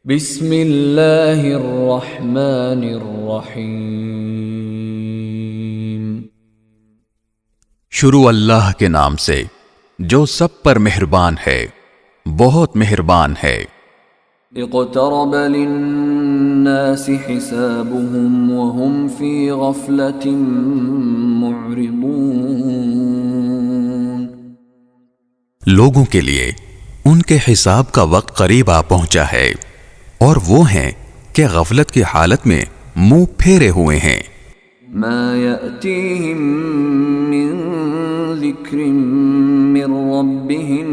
بسم اللہ الرحمن الرحیم۔ شروع اللہ کے نام سے جو سب پر مہربان ہے، بہت مہربان ہے۔ اقترب للناس حسابهم وهم في غفلة معرضون۔ لوگوں کے لیے ان کے حساب کا وقت قریب آ پہنچا ہے اور وہ ہیں کہ غفلت کی حالت میں منہ پھیرے ہوئے ہیں۔ ما يأتيهم من ذكر من ربهم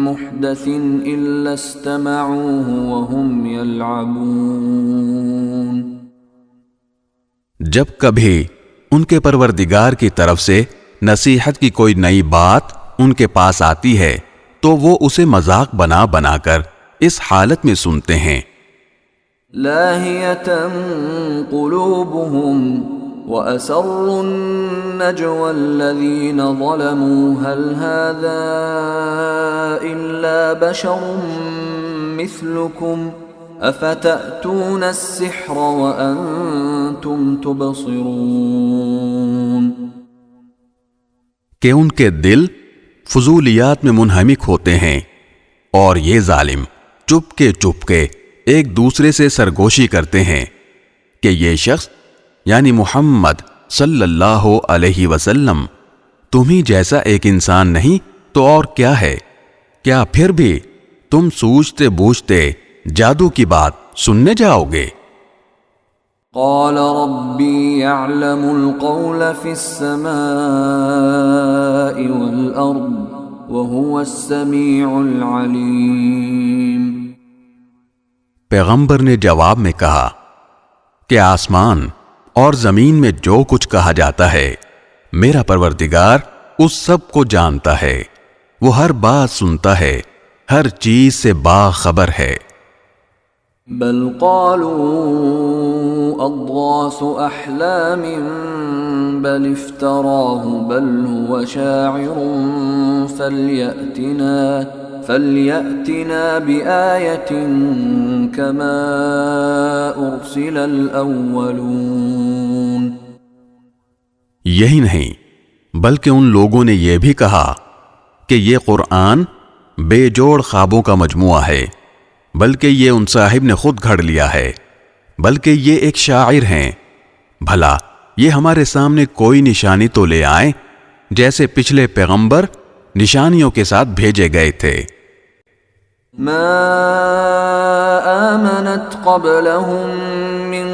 محدث إلا استمعوه وهم يلعبون۔ جب کبھی ان کے پروردگار کی طرف سے نصیحت کی کوئی نئی بات ان کے پاس آتی ہے تو وہ اسے مذاق بنا بنا کر اس حالت میں سنتے ہیں۔ لاهية قلوبهم وأسروا النجوى الذين ظلموا هل هذا إلا بشر مثلكم أفتأتون السحر وأنتم تبصرون۔ کہ ان کے دل فضولیات میں منہمک ہوتے ہیں اور یہ ظالم چپ کے ایک دوسرے سے سرگوشی کرتے ہیں کہ یہ شخص یعنی محمد صلی اللہ علیہ وسلم تمہیں جیسا ایک انسان نہیں تو اور کیا ہے؟ کیا پھر بھی تم سوچتے بوجھتے جادو کی بات سننے جاؤ گے؟ قال ربي يعلم القول في السماء والأرض وهو السميع العليم۔ پیغمبر نے جواب میں کہا کہ آسمان اور زمین میں جو کچھ کہا جاتا ہے میرا پروردگار اس سب کو جانتا ہے، وہ ہر بات سنتا ہے، ہر چیز سے باخبر ہے۔ بل قالوا اضغاث احلام بل افتراه بل هو شاعر فليأتنا بآية كما أرسل الأولون۔ یہی نہیں بلکہ ان لوگوں نے یہ بھی کہا کہ یہ قرآن بے جوڑ خوابوں کا مجموعہ ہے، بلکہ یہ ان صاحب نے خود گھڑ لیا ہے، بلکہ یہ ایک شاعر ہیں، بھلا یہ ہمارے سامنے کوئی نشانی تو لے آئیں جیسے پچھلے پیغمبر نشانیوں کے ساتھ بھیجے گئے تھے۔ ما آمنت قبلهم من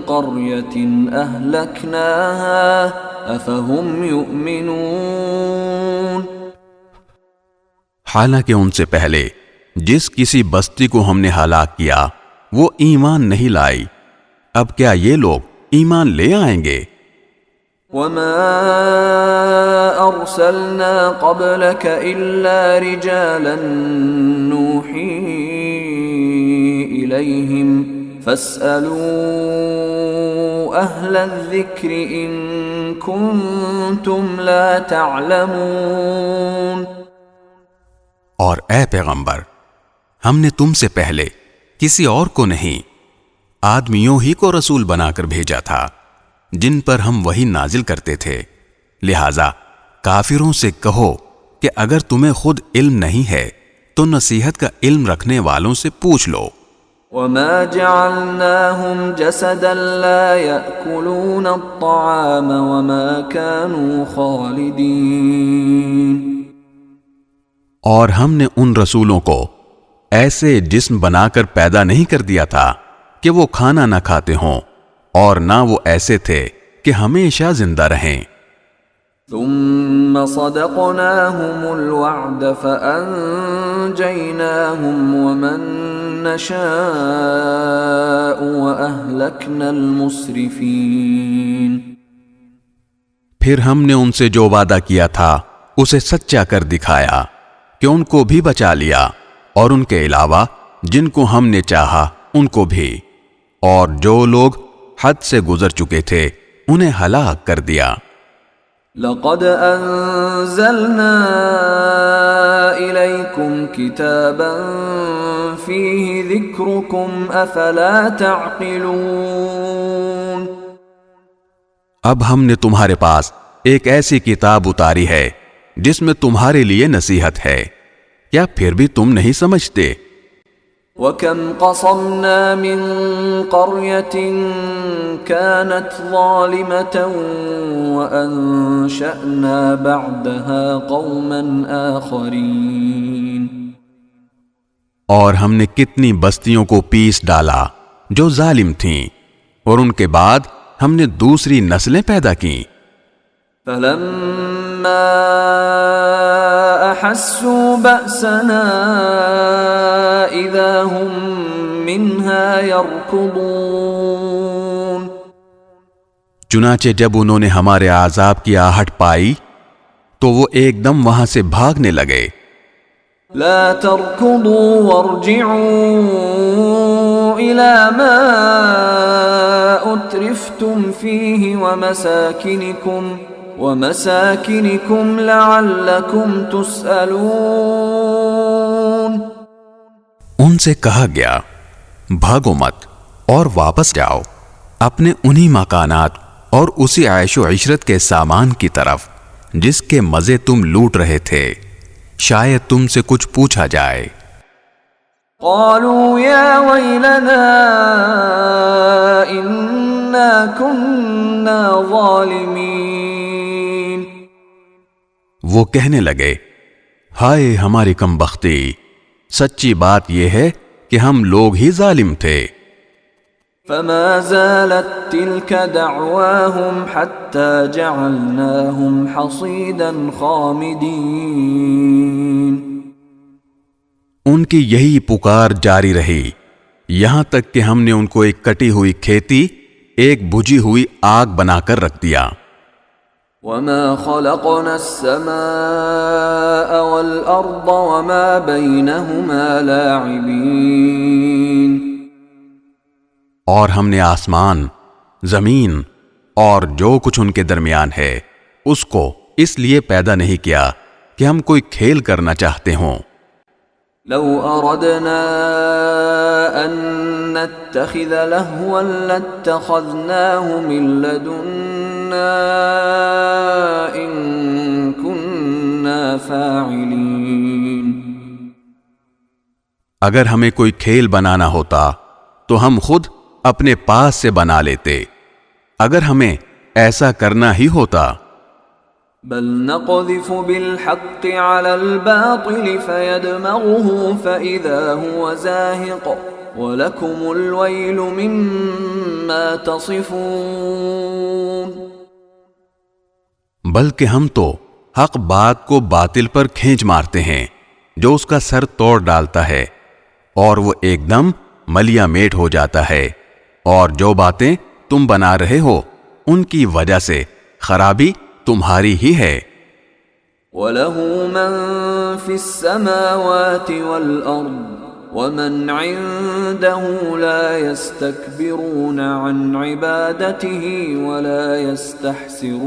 قرية أهلكناها أفهم يؤمنون۔ حالانکہ ان سے پہلے جس کسی بستی کو ہم نے ہلاک کیا وہ ایمان نہیں لائی، اب کیا یہ لوگ ایمان لے آئیں گے؟ وما أرسلنا قبلك إلا رجالا نوحي إليهم فاسألوا أهل الذكر إن كنتم لا تعلمون۔ اور اے پیغمبر ہم نے تم سے پہلے کسی اور کو نہیں، آدمیوں ہی کو رسول بنا کر بھیجا تھا جن پر ہم وحی نازل کرتے تھے، لہذا کافروں سے کہو کہ اگر تمہیں خود علم نہیں ہے تو نصیحت کا علم رکھنے والوں سے پوچھ لو۔ وما جعلناهم جسدا لا يأكلون الطعام وما كانوا خالدين۔ اور ہم نے ان رسولوں کو ایسے جسم بنا کر پیدا نہیں کر دیا تھا کہ وہ کھانا نہ کھاتے ہوں، اور نہ وہ ایسے تھے کہ ہمیشہ زندہ رہیں۔ ثم صدقناهم الوعد فأنجيناهم ومن نشاء وأهلكنا المسرفين۔ پھر ہم نے ان سے جو وعدہ کیا تھا اسے سچا کر دکھایا کہ ان کو بھی بچا لیا، اور ان کے علاوہ جن کو ہم نے چاہا ان کو بھی، اور جو لوگ حد سے گزر چکے تھے انہیں ہلاک کر دیا۔ لقد انزلنا الیکم کتابا فيه ذكركم أفلا تعقلون. اب ہم نے تمہارے پاس ایک ایسی کتاب اتاری ہے جس میں تمہارے لیے نصیحت ہے، کیا پھر بھی تم نہیں سمجھتے؟ وَكَمْ قَصَمْنَا مِنْ قَرْيَةٍ كَانَتْ ظَالِمَةً وَأَنشَأْنَا بَعْدَهَا قَوْمًا آخَرِينَ. اور ہم نے کتنی بستیوں کو پیس ڈالا جو ظالم تھیں، اور ان کے بعد ہم نے دوسری نسلیں پیدا کیں. فَلَمَّا أَحَسُّوا بَأْسَنَا إِذَا هُمْ مِنْهَا يَرْكُضُونَ. چنانچہ جب انہوں نے ہمارے عذاب کی آہٹ پائی تو وہ ایک دم وہاں سے بھاگنے لگے. لا تركضوا وارجعوا إلى ما أترفتم فيه ومساكنكم لعلكم تسألون. ان سے کہا گیا بھاگو مت اور واپس جاؤ اپنے انہی مکانات اور اسی عیش و عشرت کے سامان کی طرف جس کے مزے تم لوٹ رہے تھے، شاید تم سے کچھ پوچھا جائے. قالوا يا ويلنا إنا كنا ظالمين. وہ کہنے لگے ہائے ہماری کم بختی، سچی بات یہ ہے کہ ہم لوگ ہی ظالم تھے. فما زالت تلك دعواهم حتى جعلناهم حصيدا خامدين. ان کی یہی پکار جاری رہی یہاں تک کہ ہم نے ان کو ایک کٹی ہوئی کھیتی، ایک بجھی ہوئی آگ بنا کر رکھ دیا. وما خلقنا السماء والأرض وما بينهما لاعبين. اور ہم نے آسمان، زمین اور جو کچھ ان کے درمیان ہے اس کو اس لیے پیدا نہیں کیا کہ ہم کوئی کھیل کرنا چاہتے ہوں. لو أردنا أن نتخذ لهوا لاتخذناه من لدنا إن كنا فاعلين. اگر ہمیں کوئی کھیل بنانا ہوتا تو ہم خود اپنے پاس سے بنا لیتے اگر ہمیں ایسا کرنا ہی ہوتا. بل نقذف بالحق على الباطل فيدمغه فإذا هو زاهق ولكم الويل مما تصفون. بلکہ ہم تو حق بات کو باطل پر کھینچ مارتے ہیں جو اس کا سر توڑ ڈالتا ہے اور وہ ایک دم ملیا میٹ ہو جاتا ہے، اور جو باتیں تم بنا رہے ہو ان کی وجہ سے خرابی تمہاری ہی ہے. وَلَهُ مَن فِي السَّمَاوَاتِ وَالْأَرْضِ وَمَنْ عِندَهُ لَا يَسْتَكْبِرُونَ عَنْ عِبَادَتِهِ وَلَا يَسْتَحْسِرُونَ.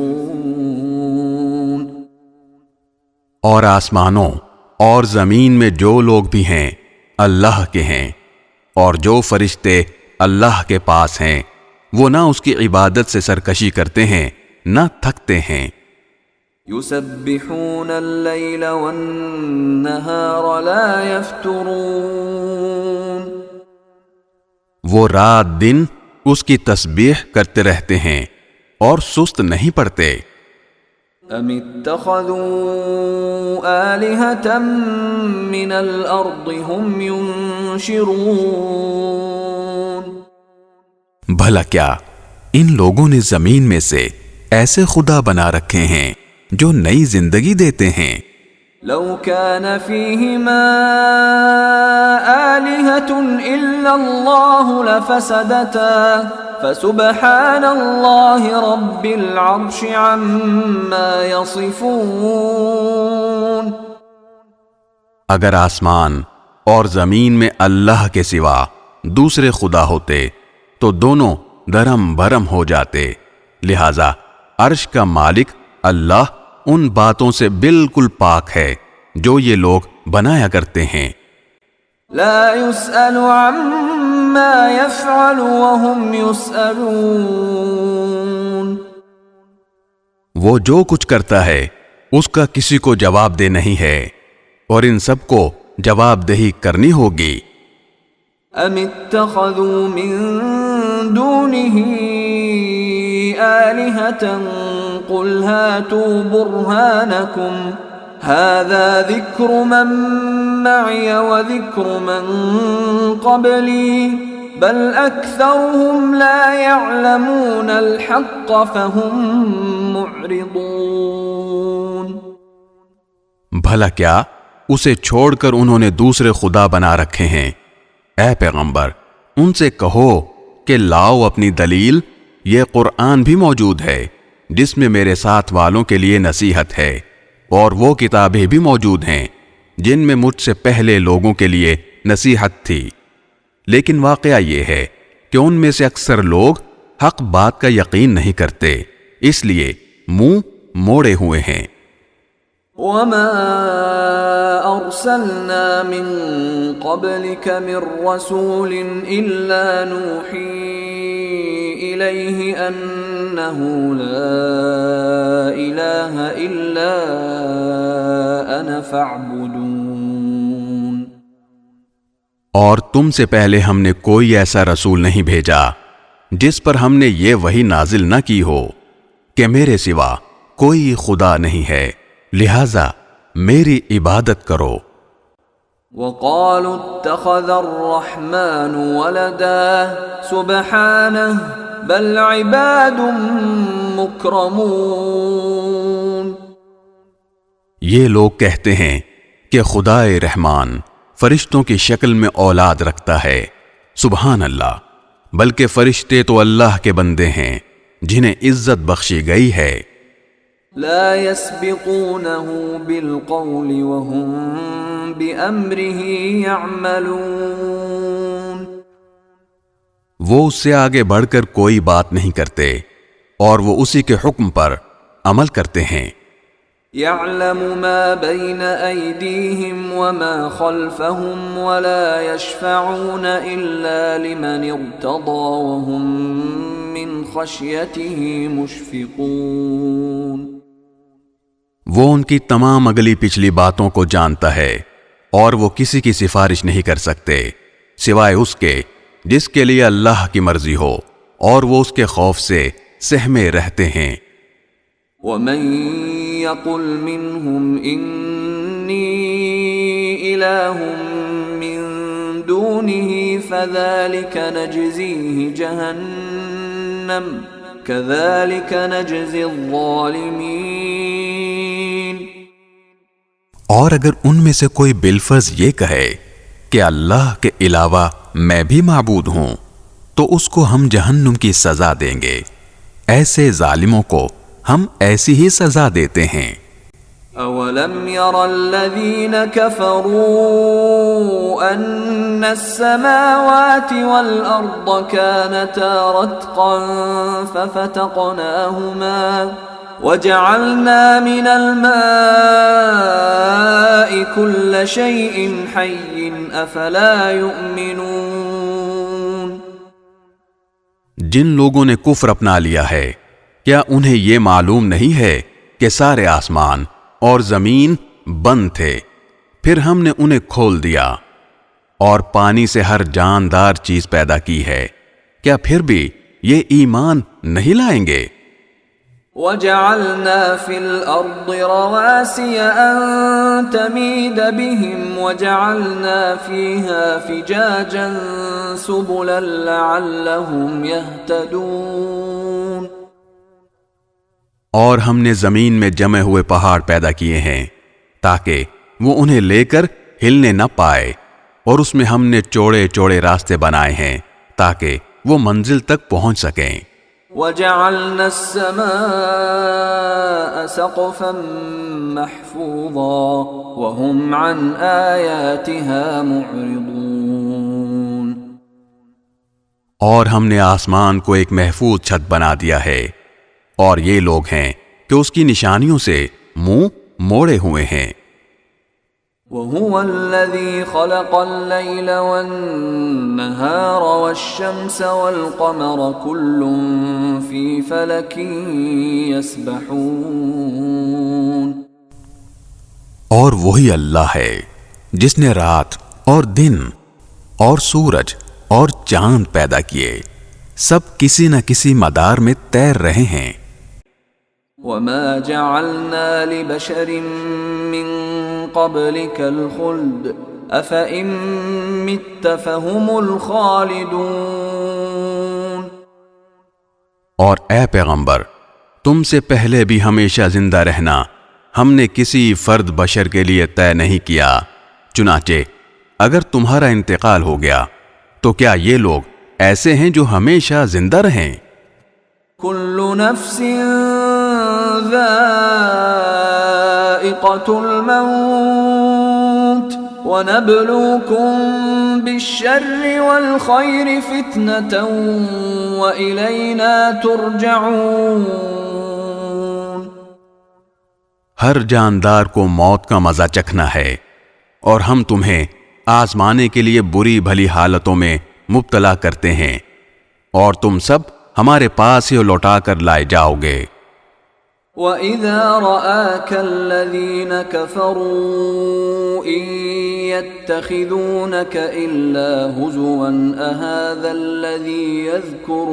اور آسمانوں اور زمین میں جو لوگ بھی ہیں اللہ کے ہیں، اور جو فرشتے اللہ کے پاس ہیں وہ نہ اس کی عبادت سے سرکشی کرتے ہیں نہ تھکتے ہیں. يسبحون الليل والنهار لا يفترون. وہ رات دن اس کی تسبیح کرتے رہتے ہیں اور سست نہیں پڑتے. ام اتخذوا آلهة من الارض هم ينشرون. بھلا کیا ان لوگوں نے زمین میں سے ایسے خدا بنا رکھے ہیں جو نئی زندگی دیتے ہیں. لو كان فيهما آلهة إلا الله لفسدتا فسبحان الله رب العرش عما يصفون. اگر آسمان اور زمین میں اللہ کے سوا دوسرے خدا ہوتے تو دونوں درم برم ہو جاتے، لہذا عرش کا مالک اللہ ان باتوں سے بالکل پاک ہے جو یہ لوگ بنایا کرتے ہیں. لا يسأل عما يفعل وهم يسألون. وہ جو کچھ کرتا ہے اس کا کسی کو جواب دہ نہیں ہے اور ان سب کو جواب دہی کرنی ہوگی. ام اتخذوا من دونه آلهة قل هاتوا برهانكم هذا ذكر من معي وذكر من قبلي بل أكثرهم لا يعلمون الحق فهم معرضون. بھلا کیا اسے چھوڑ کر انہوں نے دوسرے خدا بنا رکھے ہیں؟ اے پیغمبر ان سے کہو کہ لاؤ اپنی دلیل، یہ قرآن بھی موجود ہے جس میں میرے ساتھ والوں کے لیے نصیحت ہے، اور وہ کتابیں بھی موجود ہیں جن میں مجھ سے پہلے لوگوں کے لیے نصیحت تھی، لیکن واقعہ یہ ہے کہ ان میں سے اکثر لوگ حق بات کا یقین نہیں کرتے، اس لیے منہ موڑے ہوئے ہیں. وما أرسلنا من قبلك من رسول إلا نوحي إليه أنه لا إله إلا أنا فاعبدون. اور تم سے پہلے ہم نے کوئی ایسا رسول نہیں بھیجا جس پر ہم نے یہ وحی نازل نہ کی ہو کہ میرے سوا کوئی خدا نہیں ہے، لہذا میری عبادت کرو. وقالوا اتخذ الرحمن ولدا سبحانه بل عباد مکرمون. یہ لوگ کہتے ہیں کہ خدائے رحمان فرشتوں کی شکل میں اولاد رکھتا ہے، سبحان اللہ، بلکہ فرشتے تو اللہ کے بندے ہیں جنہیں عزت بخشی گئی ہے. لا يسبقونه بالقول وهم بأمره يعملون. وہ اس سے آگے بڑھ کر کوئی بات نہیں کرتے اور وہ اسی کے حکم پر عمل کرتے ہیں. يعلم ما بين أيديهم وما خلفهم ولا يشفعون إلا لمن ارتضى وهم من خشيته مشفقون. وہ ان کی تمام اگلی پچھلی باتوں کو جانتا ہے اور وہ کسی کی سفارش نہیں کر سکتے سوائے اس کے جس کے لیے اللہ کی مرضی ہو، اور وہ اس کے خوف سے سہمے رہتے ہیں. ومن يقل منهم إني إله من دونه فذلك نجزيه جهنم كذلك نجزي الظالمين. اور اگر ان میں سے کوئی بالفرض یہ کہے کہ اللہ کے علاوہ میں بھی معبود ہوں تو اس کو ہم جہنم کی سزا دیں گے، ایسے ظالموں کو ہم ایسی ہی سزا دیتے ہیں. اولم ير الذين كفروا ان السماوات والارض كانتا رتقا ففتقناهما وجعلنا من الماء كل شيء حي افلا يؤمنون. جن لوگوں نے کفر اپنا لیا ہے کیا انہیں یہ معلوم نہیں ہے کہ سارے آسمان اور زمین بند تھے، پھر ہم نے انہیں کھول دیا اور پانی سے ہر جاندار چیز پیدا کی ہے، کیا پھر بھی یہ ایمان نہیں لائیں گے؟ وَجَعَلْنَا فِي الْأَرْضِ رَوَاسِيَ أَن تَمِيدَ بِهِمْ وَجَعَلْنَا فِيهَا فِجَاجًا سُبُلًا لَعَلَّهُمْ يَهْتَدُونَ. اور ہم نے زمین میں جمے ہوئے پہاڑ پیدا کیے ہیں تاکہ وہ انہیں لے کر ہلنے نہ پائے، اور اس میں ہم نے چوڑے چوڑے راستے بنائے ہیں تاکہ وہ منزل تک پہنچ سکیں. وَجَعَلْنَا السَّمَاءَ سَقْفًا مَحْفُوظًا وَهُمْ عَنْ آيَاتِهَا مُعْرِضُونَ. اور ہم نے آسمان کو ایک محفوظ چھت بنا دیا ہے، اور یہ لوگ ہیں کہ اس کی نشانیوں سے منہ موڑے ہوئے ہیں. وهو الذي خلق الليل والنهار والشمس والقمر كل في فلك يسبحون. اور وہی اللہ ہے جس نے رات اور دن اور سورج اور چاند پیدا کیے، سب کسی نہ کسی مدار میں تیر رہے ہیں. وما جعلنا لبشر من قبلك الخلد افإن مت فهم الخالدون. اور اے پیغمبر، تم سے پہلے بھی ہمیشہ زندہ رہنا ہم نے کسی فرد بشر کے لیے طے نہیں کیا، چنانچہ اگر تمہارا انتقال ہو گیا تو کیا یہ لوگ ایسے ہیں جو ہمیشہ زندہ رہیں؟ كل نفس ذائقة الموت ونبلوكم بالشر والخير فتنة وإلينا ترجعون. ہر جاندار کو موت کا مزہ چکھنا ہے، اور ہم تمہیں آزمانے کے لیے بری بھلی حالتوں میں مبتلا کرتے ہیں، اور تم سب ہمارے پاس ہی لوٹا کر لائے جاؤ گے. وَإِذَا رَآكَ الَّذِينَ كَفَرُوا إِن يَتَّخِذُونَكَ إِلَّا هُزُوًا أَهَذَا الَّذِي يَذْكُرُ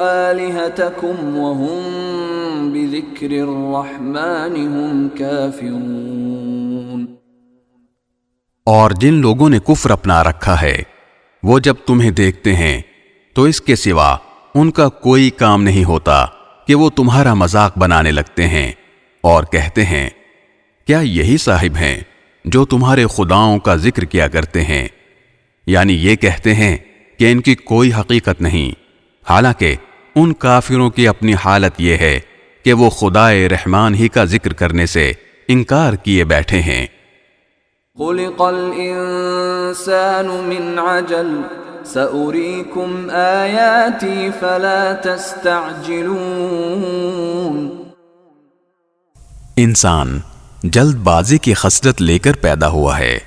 آلِهَتَكُمْ وَهُمْ بِذِكْرِ الرَّحْمَنِ هُمْ كَافِرُونَ. اور جن لوگوں نے کفر اپنا رکھا ہے وہ جب تمہیں دیکھتے ہیں تو اس کے سوا ان کا کوئی کام نہیں ہوتا کہ وہ تمہارا مذاق بنانے لگتے ہیں اور کہتے ہیں کیا یہی صاحب ہیں جو تمہارے خداؤں کا ذکر کیا کرتے ہیں، یعنی یہ کہتے ہیں کہ ان کی کوئی حقیقت نہیں، حالانکہ ان کافروں کی اپنی حالت یہ ہے کہ وہ خدائے رحمان ہی کا ذکر کرنے سے انکار کیے بیٹھے ہیں. خلق الانسان من عجل سأريكم آياتي فلا تستعجلون. انسان جلد بازی کی خصلت لے کر پیدا ہوا ہے،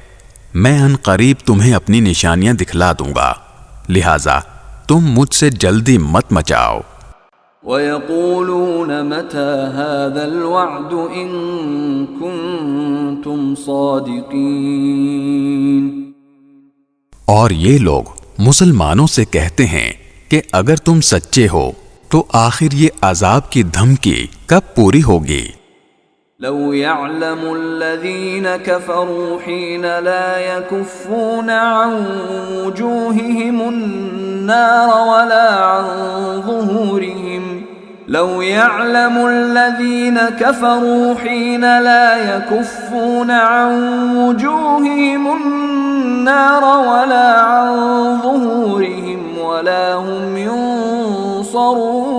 میں ان قریب تمہیں اپنی نشانیاں دکھلا دوں گا، لہذا تم مجھ سے جلدی مت مچاؤ. وَيَقُولُونَ مَتَى هَذَا الْوَعْدُ إِن كُنتُمْ صَادِقِينَ. اور یہ لوگ مسلمانوں سے کہتے ہیں کہ اگر تم سچے ہو تو آخر یہ عذاب کی دھمکی کب پوری ہوگی؟ لو يعلم الذين كفروا حين لا يكفون عن وجوههم النار ولا عن ظهورهم لو يعلم الذين كفروا حين لا يكفون عن وجوههم النار ولا عن ظهورهم ولا هم ينصرون.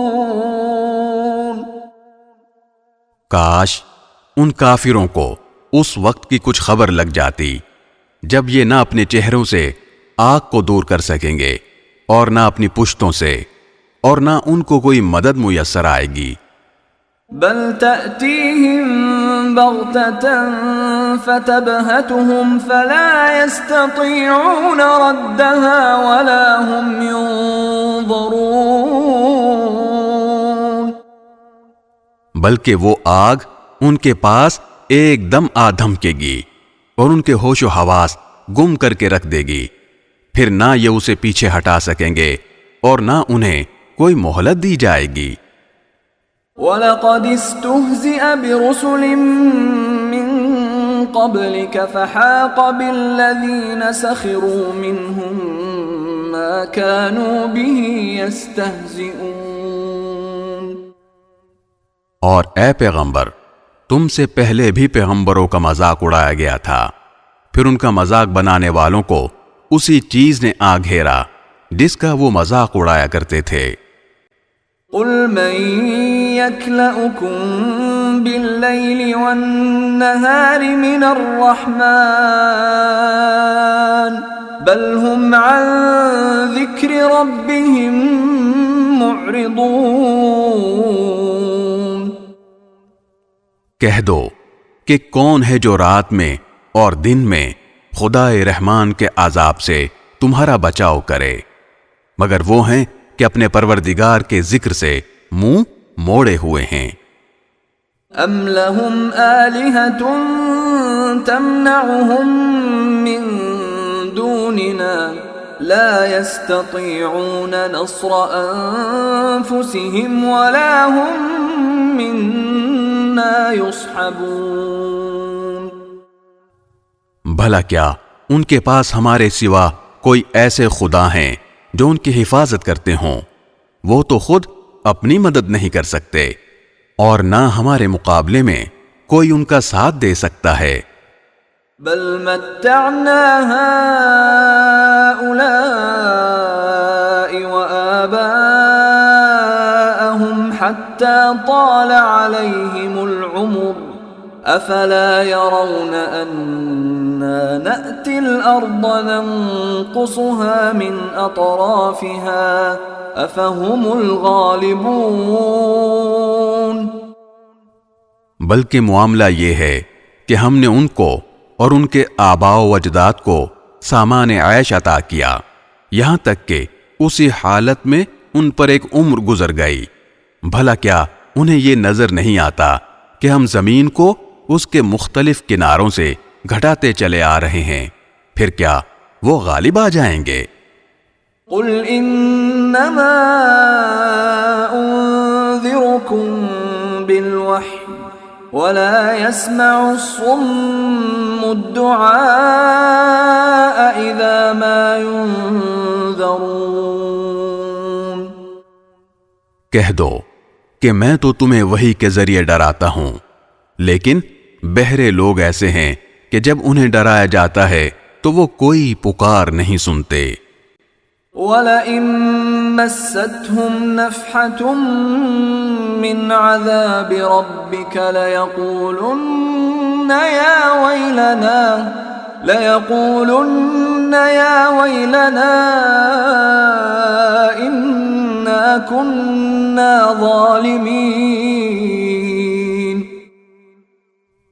کاش ان کافروں کو اس وقت کی کچھ خبر لگ جاتی جب یہ نہ اپنے چہروں سے آگ کو دور کر سکیں گے اور نہ اپنی پشتوں سے، اور نہ ان کو کوئی مدد میسر آئے گی. بل تأتيهم بغتة فتبهتهم فلا يستطيعون ردها ولا هم ينظرون. بلکہ وہ آگ ان کے پاس ایک دم آ دھمکے گی اور ان کے ہوش و حواس گم کر کے رکھ دے گی، پھر نہ یہ اسے پیچھے ہٹا سکیں گے اور نہ انہیں کوئی مہلت دی جائے گی. وَلَقَدِ اسْتُهْزِئَ بِرُسُلٍ مِّن قَبْلِكَ فَحَاقَ بِالَّذِينَ سَخِرُوا مِنْهُمْ مَا كَانُوا بِهِ يَسْتَهْزِئُونَ. اور اے پیغمبر، تم سے پہلے بھی پیغمبروں کا مذاق اڑایا گیا تھا، پھر ان کا مذاق بنانے والوں کو اسی چیز نے آ گھیرا جس کا وہ مذاق اڑایا کرتے تھے. قُلْ مَن يَكْلَؤُكُم بِاللَّيْلِ وَالنَّهَارِ مِنَ الرَّحْمَنِ بَلْ هُمْ عَن ذِكْرِ رَبِّهِم مُّعْرِضُونَ. کہہ دو کہ کون ہے جو رات میں اور دن میں خدا رحمان کے عذاب سے تمہارا بچاؤ کرے، مگر وہ ہیں کہ اپنے پروردگار کے ذکر سے منہ موڑے ہوئے ہیں۔ ام لهم آلہۃ تمنعهم من دوننا لا يستطيعون نصر انفسهم ولا هم منا يصحبون۔ بھلا کیا ان کے پاس ہمارے سوا کوئی ایسے خدا ہیں جو ان کی حفاظت کرتے ہوں؟ وہ تو خود اپنی مدد نہیں کر سکتے اور نہ ہمارے مقابلے میں کوئی ان کا ساتھ دے سکتا ہے۔ بل متعنا هؤلاء وآباءهم حتى طال عليهم العمر افلا يرون أنا نأتي الأرض ننقصها من أطرافها افهم الغالبون۔ بلکہ معاملہ یہ ہے کہ ہم نے ان کو اور ان کے آباء و اجداد کو سامان عیش عطا کیا، یہاں تک کہ اسی حالت میں ان پر ایک عمر گزر گئی۔ بھلا کیا انہیں یہ نظر نہیں آتا کہ ہم زمین کو اس کے مختلف کناروں سے گھٹاتے چلے آ رہے ہیں، پھر کیا وہ غالب آ جائیں گے؟ قل انما انذركم بالوحی ولا يسمع الصم الدعاء اذا ما ينذرون۔ کہہ دو کہ میں تو تمہیں وحی کے ذریعے ڈراتا ہوں، لیکن بہرے لوگ ایسے ہیں کہ جب انہیں ڈرایا جاتا ہے تو وہ کوئی پکار نہیں سنتے۔ وَلَئِن مَّسَّتْهُمْ نَفْحَةٌ مِّنْ عَذَابِ رَبِّكَ لَيَقُولُنَّ يَا وَيْلَنَا إِنَّا كُنَّا ظَالِمِينَ۔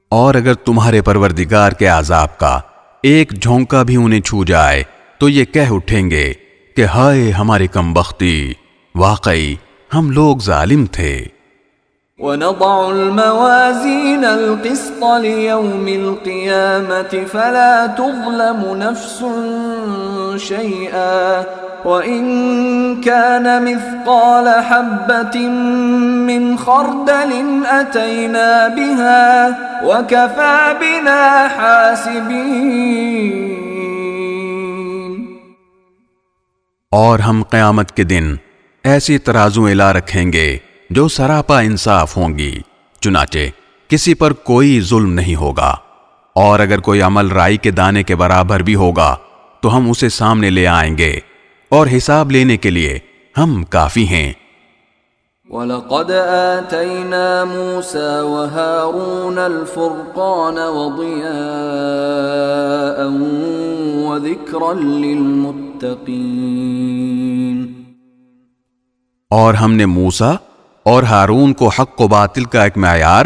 اور اگر تمہارے پروردگار کے عذاب کا ایک جھونکا بھی انہیں چھو جائے تو یہ کہہ اٹھیں گے کہ ہائے ہماری کمبختی، واقعی ہم لوگ ظالم تھے۔ وَنَضَعُ الْمَوَازِينَ الْقِسْطَ لِيَوْمِ الْقِيَامَةِ فَلَا تُظْلَمُ نَفْسٌ شَيْئًا وَإِن كَانَ مِثْقَالَ حَبَّةٍ مِّنْ خَرْدَلٍ أَتَيْنَا بِهَا وَكَفَى بِنَا حَاسِبِينَ۔ اور ہم قیامت کے دن ایسی ترازویں لا رکھیں گے جو سراپا انصاف ہوں گی، چنانچہ کسی پر کوئی ظلم نہیں ہوگا، اور اگر کوئی عمل رائی کے دانے کے برابر بھی ہوگا تو ہم اسے سامنے لے آئیں گے، اور حساب لینے کے لیے ہم کافی ہیں۔ وَلَقَدْ آتَيْنَا مُوسَى وَهَارُونَ الْفُرْقَانَ وَضِيَاءً وَذِكْرًا لِّلْمُتَّقِينَ۔ اور ہم نے موسیٰ اور ہارون کو حق و باطل کا ایک معیار،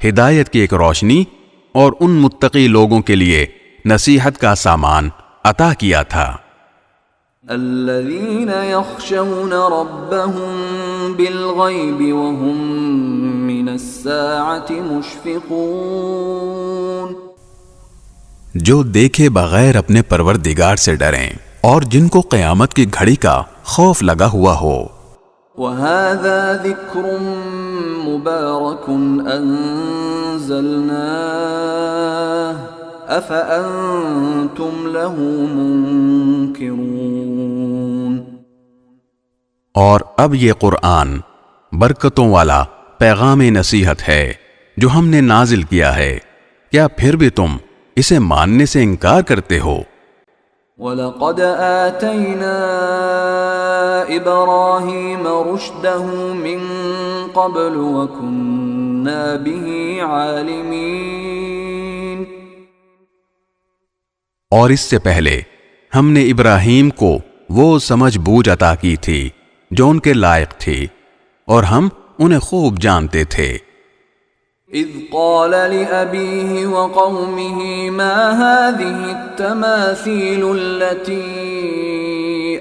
ہدایت کی ایک روشنی اور ان متقی لوگوں کے لیے نصیحت کا سامان عطا کیا تھا۔ الذين يخشون ربهم بالغيب وهم من الساعة مشفقون۔ جو دیکھے بغیر اپنے پروردگار سے ڈریں اور جن کو قیامت کی گھڑی کا خوف لگا ہوا ہو۔ وَهَذَا ذِكْرٌ مُبَارَكٌ أَنزَلْنَاهُ أَفَأَنْتُمْ لَهُ مُنْكِرُونَ۔ اور اب یہ قرآن برکتوں والا پیغام نصیحت ہے جو ہم نے نازل کیا ہے، کیا پھر بھی تم اسے ماننے سے انکار کرتے ہو؟ وَلَقَدْ آتَيْنَا إِبْرَاهِيمَ رُشْدَهُ مِنْ قَبْلُ وَكُنَّا بِهِ عَالِمِينَ۔ اور اس سے پہلے ہم نے ابراہیم کو وہ سمجھ بوجھ عطا کی تھی جو ان کے لائق تھی، اور ہم انہیں خوب جانتے تھے۔ إذ قال لأبيه وقومه ما هذه التماثيل التي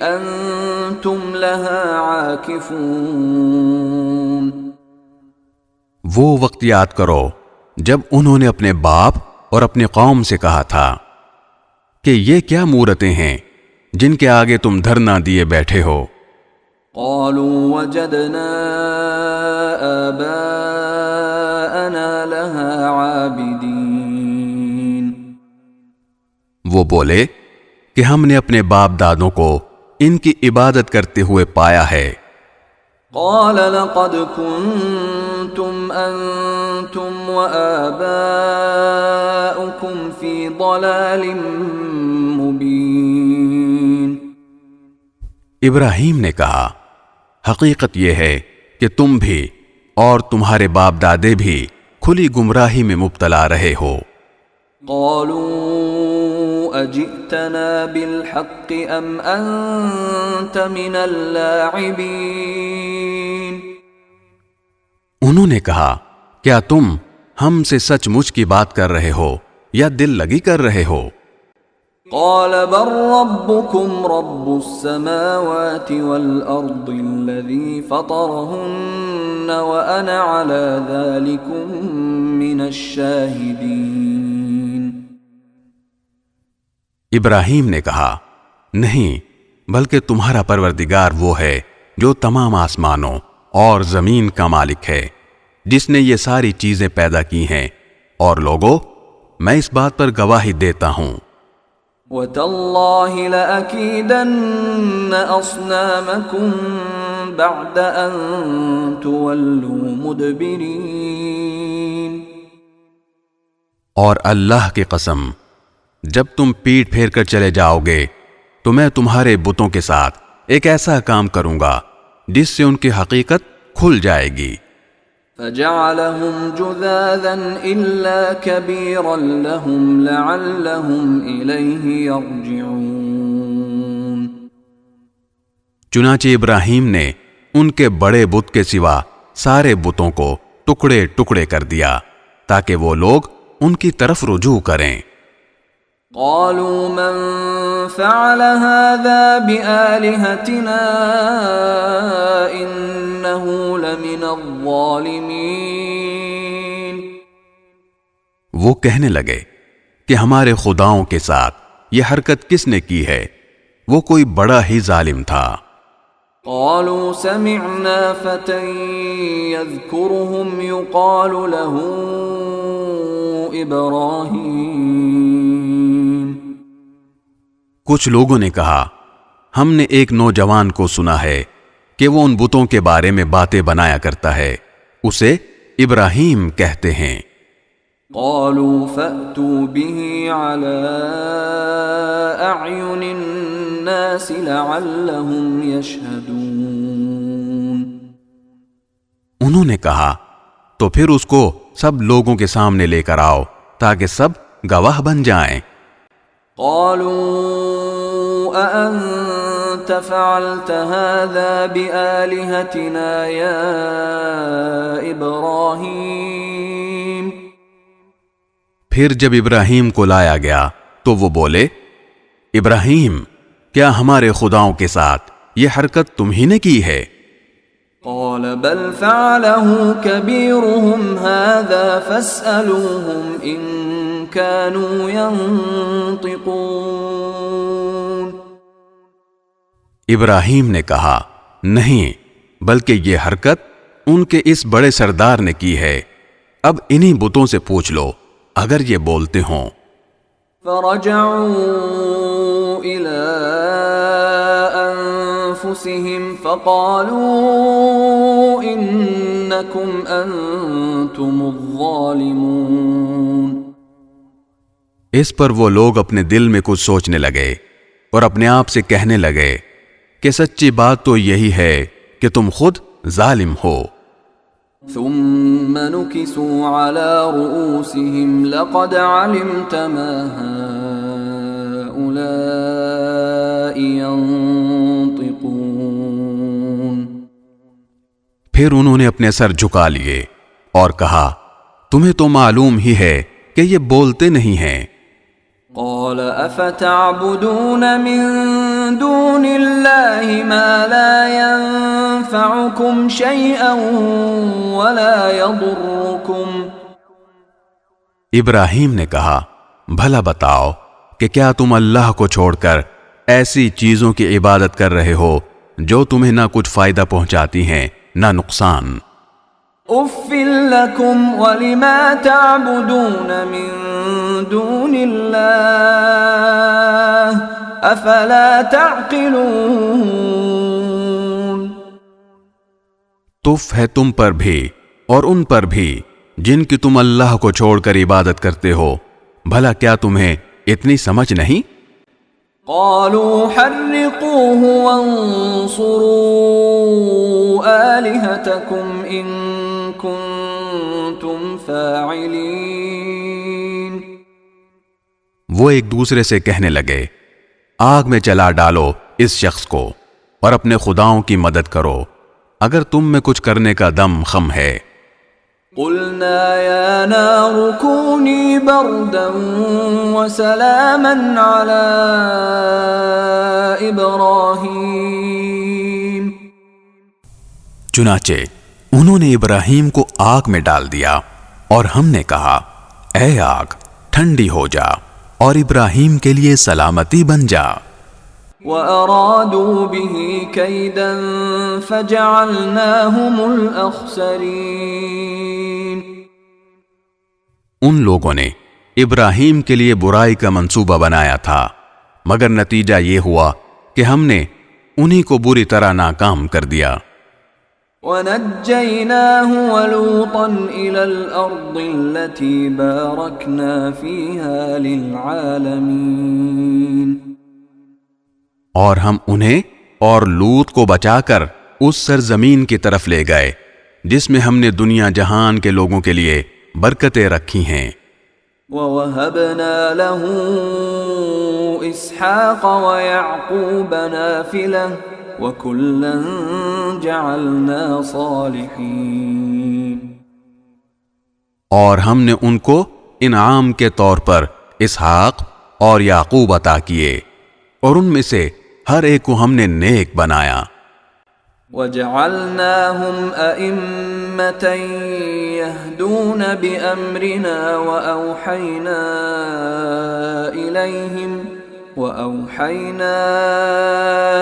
أنتم لها عاكفون وہ وقت یاد کرو جب انہوں نے اپنے باپ اور اپنی قوم سے کہا تھا کہ یہ کیا مورتیں ہیں جن کے آگے تم دھرنا دیے بیٹھے ہو۔ قالوا وجدنا آباءنا لها عابدين وہ بولے کہ ہم نے اپنے باپ دادوں کو ان کی عبادت کرتے ہوئے پایا ہے۔ قال لقد كنتم أنتم وآباؤكم في ضلال مبين ابراہیم نے کہا حقیقت یہ ہے کہ تم بھی اور تمہارے باپ دادے بھی کھلی گمراہی میں مبتلا رہے ہو۔ قالوا أجئتنا بالحق أم أنت من اللاعبين انہوں نے کہا کیا تم ہم سے سچ مچ کی بات کر رہے ہو یا دل لگی کر رہے ہو؟ قال بل ربكم رب السماوات والأرض الذي فطرهن وأنا على ذلكم من الشاهدين ابراہیم نے کہا نہیں بلکہ تمہارا پروردگار وہ ہے جو تمام آسمانوں اور زمین کا مالک ہے جس نے یہ ساری چیزیں پیدا کی ہیں، اور لوگوں میں اس بات پر گواہی دیتا ہوں۔ وَتَاللَّهِ لَأَكِيدَنَّ أَصْنَامَكُمْ بَعْدَ أَن تُوَلُّوا مُدْبِرِينَ اور اللہ کی قسم جب تم پیٹ پھیر کر چلے جاؤ گے تو میں تمہارے بتوں کے ساتھ ایک ایسا کام کروں گا جس سے ان کی حقیقت کھل جائے گی۔ فَجَعَلَهُمْ جُذَاذًا إِلَّا كَبِيرًا لَهُمْ لَعَلَّهُمْ إِلَيْهِ يَرْجِعُونَ چنانچہ ابراہیم نے ان کے بڑے بت کے سوا سارے بتوں کو ٹکڑے ٹکڑے کر دیا تاکہ وہ لوگ ان کی طرف رجوع کریں۔ قالوا من فعل هذا بآلهتنا إنه لمن الظالمين وہ کہنے لگے کہ ہمارے خداؤں کے ساتھ یہ حرکت کس نے کی ہے، وہ کوئی بڑا ہی ظالم تھا۔ قالوا سمعنا فتى يذكرهم يقال له إبراهيم کچھ لوگوں نے کہا ہم نے ایک نوجوان کو سنا ہے کہ وہ ان بتوں کے بارے میں باتیں بنایا کرتا ہے، اسے ابراہیم کہتے ہیں۔ قالوا فأتوا به على أعين الناس لعلهم يشهدون انہوں نے کہا تو پھر اس کو سب لوگوں کے سامنے لے کر آؤ تاکہ سب گواہ بن جائیں۔ قالوا أأنت فعلت هذا بآلهتنا يا إبراهيم پھر جب ابراہیم کو لایا گیا تو وہ بولے ابراہیم کیا ہمارے خداؤں کے ساتھ یہ حرکت تم ہی نے کی ہے؟ قال بل فعله كبيرهم هذا فاسألوهم إن كانوا ينطقون ابراہیم نے کہا نہیں بلکہ یہ حرکت ان کے اس بڑے سردار نے کی ہے، اب انہی بتوں سے پوچھ لو اگر یہ بولتے ہوں۔ فرجعوا إلى أنفسهم فقالوا إنكم أنتم الظالمون اس پر وہ لوگ اپنے دل میں کچھ سوچنے لگے اور اپنے آپ سے کہنے لگے کہ سچی بات تو یہی ہے کہ تم خود ظالم ہو۔ ثم نكسوا على رؤوسهم لقد علمت ما هؤلاء ينطقون پھر انہوں نے اپنے سر جھکا لیے اور کہا تمہیں تو معلوم ہی ہے کہ یہ بولتے نہیں ہیں۔ قال افتعبدون من دون اللہ ما لا ينفعكم شيئا ولا يضركم۔ ابراہیم نے کہا بھلا بتاؤ کہ کیا تم اللہ کو چھوڑ کر ایسی چیزوں کی عبادت کر رہے ہو جو تمہیں نہ کچھ فائدہ پہنچاتی ہیں نہ نقصان۔ اف لکم ولما تعبدون من دون اللہ افلا تعقلون۔ تف ہے تم پر بھی اور ان پر بھی جن کی تم اللہ کو چھوڑ کر عبادت کرتے ہو، بھلا کیا تمہیں اتنی سمجھ نہیں؟ قالوا حرقوه وانصروا آلهتكم إن كنتم فاعلين۔ وہ ایک دوسرے سے کہنے لگے آگ میں جلا ڈالو اس شخص کو اور اپنے خداؤں کی مدد کرو اگر تم میں کچھ کرنے کا دم خم ہے۔ قلنا يا نار كوني بردا وسلاما على إبراهيم۔ چنانچہ انہوں نے ابراہیم کو آگ میں ڈال دیا اور ہم نے کہا اے آگ ٹھنڈی ہو جا اور ابراہیم کے لیے سلامتی بن جا۔ وَأَرَادُوا بِهِ كَيْدًا فَجَعَلْنَاهُمُ الْأَخْسَرِينَ۔ ان لوگوں نے ابراہیم کے لیے برائی کا منصوبہ بنایا تھا، مگر نتیجہ یہ ہوا کہ ہم نے انہی کو بری طرح ناکام کر دیا۔ وَنَجَّيْنَاهُ وَلُوطًا إِلَى الْأَرْضِ الَّتِي بَارَكْنَا فِيهَا لِلْعَالَمِينَ۔ اور ہم انہیں اور لوط کو بچا کر اس سرزمین کی طرف لے گئے جس میں ہم نے دنیا جہان کے لوگوں کے لیے برکتیں رکھی ہیں۔ وَوَهَبْنَا لَهُ إِسْحَاقَ وَيَعْقُوبَ نَافِلَةً وَكُلًّا جَعَلْنَا صَالِحِينَ۔ اور ہم نے ان کو انعام کے طور پر اسحاق اور یعقوب عطا کیے اور ان میں سے ہر ایک کو ہم نے نیک بنایا۔ وَجَعَلْنَاهُمْ أَئِمَّةً يَهْدُونَ بِأَمْرِنَا وَأَوْحَيْنَا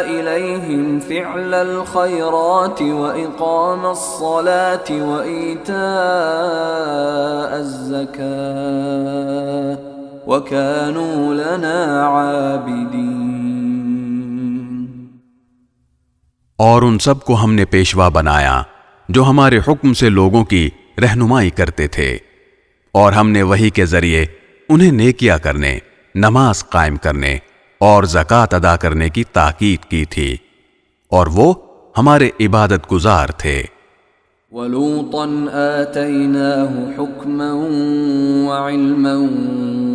إِلَيْهِمْ فِعْلَ الْخَيْرَاتِ وَإِقَامَ الصَّلَاةِ وَإِيتَاءَ الزَّكَاةِ وَكَانُوا لَنَا عَابِدِينَ۔ اور ان سب کو ہم نے پیشوا بنایا جو ہمارے حکم سے لوگوں کی رہنمائی کرتے تھے، اور ہم نے وحی کے ذریعے انہیں نیکیاں کرنے، نماز قائم کرنے اور زکوٰۃ ادا کرنے کی تاکید کی تھی، اور وہ ہمارے عبادت گزار تھے۔ وَلُوطًا آتَيْنَاهُ حُكْمًا وَعِلْمًا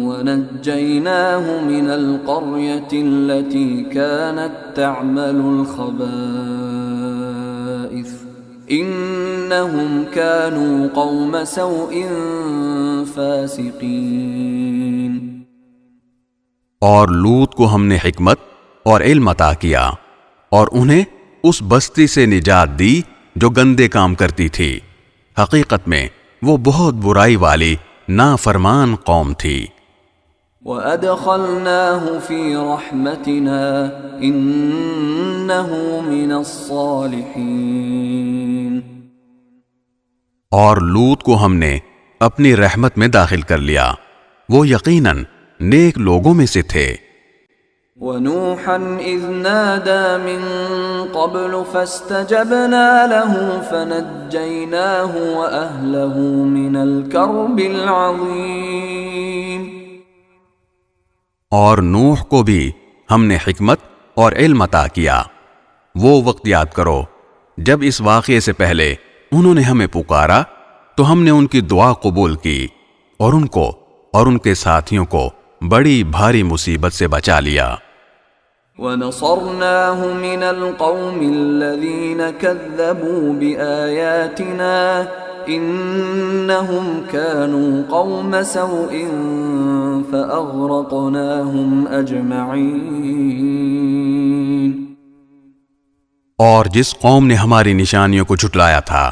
وَنَجَّيْنَاهُ مِنَ الْقَرْيَةِ الَّتِي كَانَتْ تَعْمَلُ الْخَبَائِثَ إِنَّهُمْ كَانُوا قَوْمَ سَوْءٍ فَاسِقِينَ۔ اور لوط کو ہم نے حکمت اور علم عطا کیا اور انہیں اس بستی سے نجات دی جو گندے کام کرتی تھی، حقیقت میں وہ بہت برائی والی نافرمان قوم تھی۔ وَأَدْخَلْنَاهُ فِي رَحْمَتِنَا إِنَّهُ مِنَ الصَّالِحِينَ۔ اور لوط کو ہم نے اپنی رحمت میں داخل کر لیا، وہ یقیناً نیک لوگوں میں سے تھے۔ وَنُوحًا إِذْ نَادَى مِن قَبْلُ فَاسْتَجَبْنَا لَهُ فَنَجَّيْنَاهُ وَأَهْلَهُ مِنَ الْكَرْبِ الْعَظِيمِ۔ اور نوح کو بھی ہم نے حکمت اور علم عطا کیا۔ وہ وقت یاد کرو جب اس واقعے سے پہلے انہوں نے ہمیں پکارا تو ہم نے ان کی دعا قبول کی اور ان کو اور ان کے ساتھیوں کو بڑی بھاری مصیبت سے بچا لیا۔ وَنَصَرْنَاهُ مِنَ الْقَوْمِ الَّذِينَ كَذَّبُوا بِآيَاتِنَا إنهم كانوا قوم سوء فأغرقناهم أجمعين۔ اور جس قوم نے ہماری نشانیوں کو جھٹلایا تھا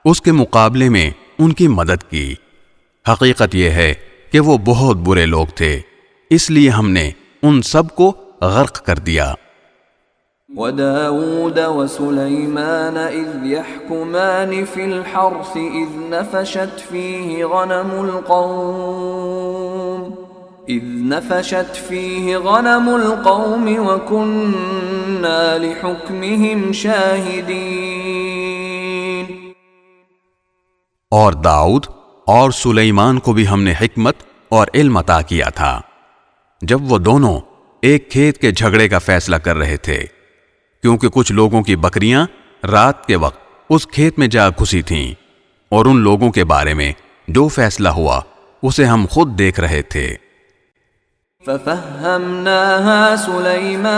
اس کے مقابلے میں ان کی مدد کی، حقیقت یہ ہے کہ وہ بہت برے لوگ تھے، اس لیے ہم نے ان سب کو غرق کر دیا۔ وَدَاوُودَ وَسُلَيْمَانَ إِذْ يَحْكُمَانِ فِي الْحَرْثِ إِذْ نَفَشَتْ فِيهِ غَنَمُ الْقَوْمِ وَكُنَّا لِحُكْمِهِمْ شَاهِدِينَ۔ اور داؤد اور سلیمان کو بھی ہم نے حکمت اور علم عطا کیا تھا جب وہ دونوں ایک کھیت کے جھگڑے کا فیصلہ کر رہے تھے، کیونکہ کچھ لوگوں کی بکریاں رات کے وقت اس کھیت میں جا گھسی تھیں، اور ان لوگوں کے بارے میں جو فیصلہ ہوا اسے ہم خود دیکھ رہے تھے۔ فَفَهَّمْنَاهَا سُلَيْمَانَ